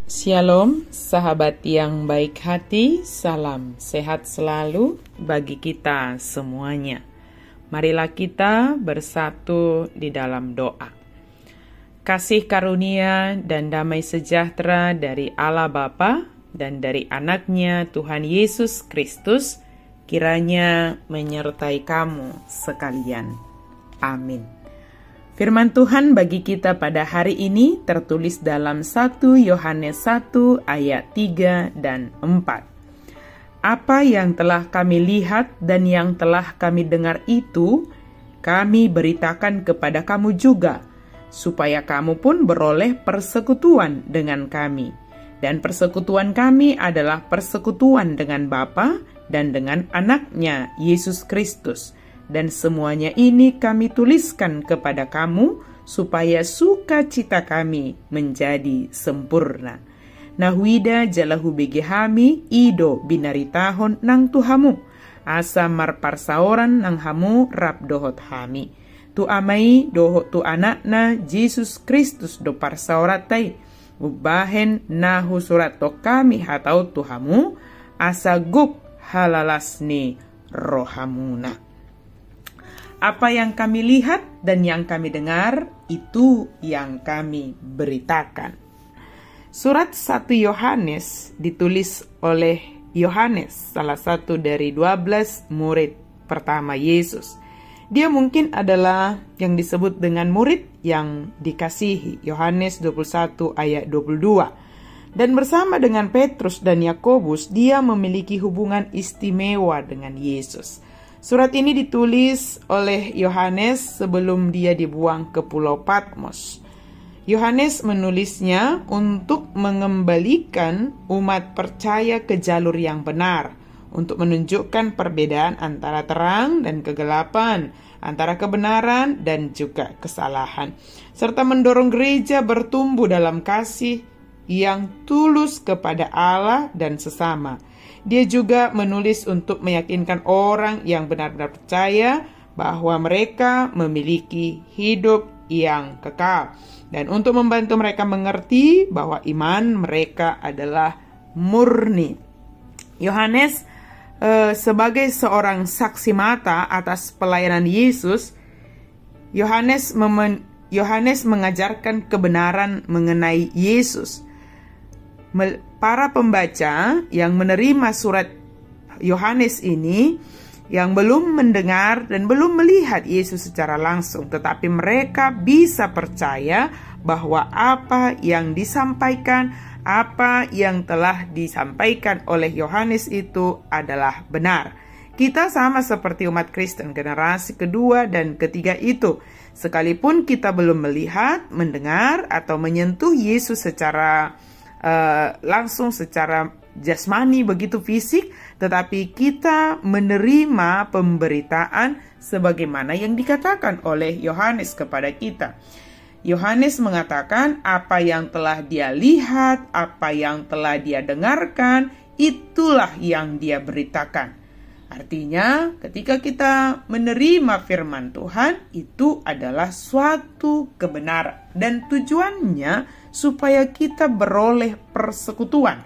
Shalom, sahabat yang baik hati, salam sehat selalu bagi kita semuanya. Marilah kita bersatu di dalam doa. Kasih karunia dan damai sejahtera dari Allah Bapa dan dari anaknya Tuhan Yesus Kristus kiranya menyertai kamu sekalian. Amin. Firman Tuhan bagi kita pada hari ini tertulis dalam 1 Yohanes 1 ayat 3 dan 4. Apa yang telah kami lihat dan yang telah kami dengar itu, kami beritakan kepada kamu juga, supaya kamu pun beroleh persekutuan dengan kami. Dan persekutuan kami adalah persekutuan dengan Bapa dan dengan anaknya Yesus Kristus. Dan semuanya ini kami tuliskan kepada kamu supaya sukacita kami menjadi sempurna. Nahuida jalahu begehami ido binaritahon nang tuhamu asa marparsaoran nang hamu rap dohot hami. Tu amai dohot tu anakna Yesus Kristus do parsaoratai ubahen nahu surat to kami hatau tuhamu asa gup halalasni rohamuna. Apa yang kami lihat dan yang kami dengar, itu yang kami beritakan. Surat 1 Yohanes ditulis oleh Yohanes, salah satu dari 12 murid pertama Yesus. Dia mungkin adalah yang disebut dengan murid yang dikasihi, Yohanes 21 ayat 22. Dan bersama dengan Petrus dan Yakobus, dia memiliki hubungan istimewa dengan Yesus. Surat ini ditulis oleh Yohanes sebelum dia dibuang ke Pulau Patmos. Yohanes menulisnya untuk mengembalikan umat percaya ke jalur yang benar, untuk menunjukkan perbedaan antara terang dan kegelapan, antara kebenaran dan juga kesalahan, serta mendorong gereja bertumbuh dalam kasih yang tulus kepada Allah dan sesama. Dia juga menulis untuk meyakinkan orang yang benar-benar percaya bahwa mereka memiliki hidup yang kekal, dan untuk membantu mereka mengerti bahwa iman mereka adalah murni. Yohanes sebagai seorang saksi mata atas pelayanan Yesus, Yohanes mengajarkan kebenaran mengenai Yesus. Para pembaca yang menerima surat Yohanes ini, yang belum mendengar dan belum melihat Yesus secara langsung, tetapi mereka bisa percaya bahwa apa yang disampaikan, apa yang telah disampaikan oleh Yohanes itu adalah benar. Kita sama seperti umat Kristen generasi kedua dan ketiga itu. Sekalipun kita belum melihat, mendengar, atau menyentuh Yesus secara langsung, secara jasmani begitu fisik, tetapi kita menerima pemberitaan sebagaimana yang dikatakan oleh Yohanes kepada kita. Yohanes mengatakan apa yang telah dia lihat, apa yang telah dia dengarkan, itulah yang dia beritakan. Artinya, ketika kita menerima firman Tuhan, itu adalah suatu kebenaran, dan tujuannya supaya kita beroleh persekutuan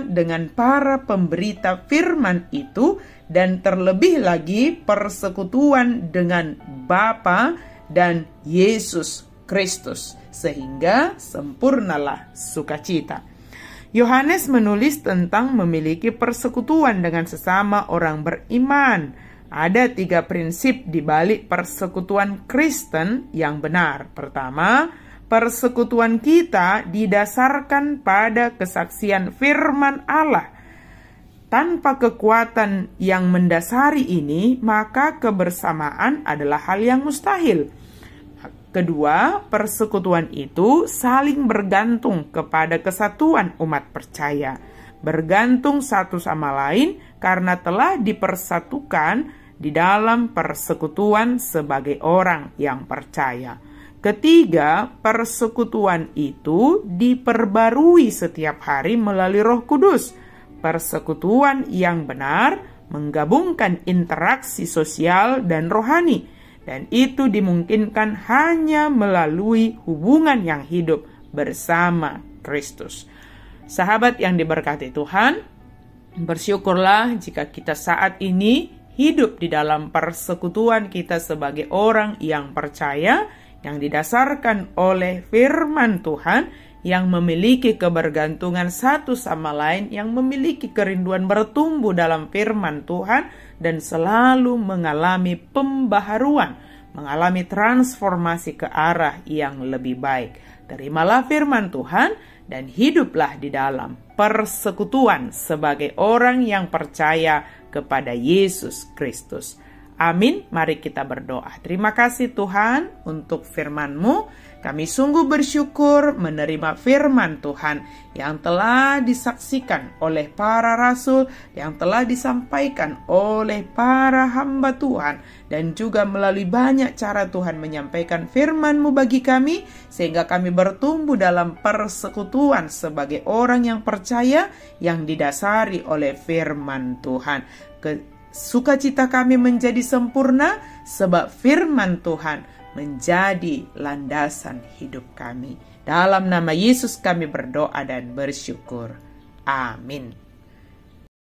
dengan para pemberita firman itu, dan terlebih lagi persekutuan dengan Bapa dan Yesus Kristus, sehingga sempurnalah sukacita. Yohanes menulis tentang memiliki persekutuan dengan sesama orang beriman. Ada 3 prinsip di balik persekutuan Kristen yang benar. Pertama, persekutuan kita didasarkan pada kesaksian firman Allah. Tanpa kekuatan yang mendasari ini, maka kebersamaan adalah hal yang mustahil. Kedua, persekutuan itu saling bergantung kepada kesatuan umat percaya. Bergantung satu sama lain karena telah dipersatukan di dalam persekutuan sebagai orang yang percaya. Ketiga, persekutuan itu diperbarui setiap hari melalui Roh Kudus. Persekutuan yang benar menggabungkan interaksi sosial dan rohani, dan itu dimungkinkan hanya melalui hubungan yang hidup bersama Kristus. Sahabat yang diberkati Tuhan, bersyukurlah jika kita saat ini hidup di dalam persekutuan kita sebagai orang yang percaya, yang didasarkan oleh firman Tuhan, yang memiliki kebergantungan satu sama lain, yang memiliki kerinduan bertumbuh dalam firman Tuhan, dan selalu mengalami pembaharuan, mengalami transformasi ke arah yang lebih baik. Terimalah firman Tuhan dan hiduplah di dalam persekutuan sebagai orang yang percaya kepada Yesus Kristus. Amin. Mari kita berdoa. Terima kasih Tuhan untuk firman-Mu. Kami sungguh bersyukur menerima firman Tuhan yang telah disaksikan oleh para rasul, yang telah disampaikan oleh para hamba Tuhan, dan juga melalui banyak cara Tuhan menyampaikan firman-Mu bagi kami, sehingga kami bertumbuh dalam persekutuan sebagai orang yang percaya, yang didasari oleh firman Tuhan. Sukacita kami menjadi sempurna sebab firman Tuhan menjadi landasan hidup kami. Dalam nama Yesus kami berdoa dan bersyukur. Amin.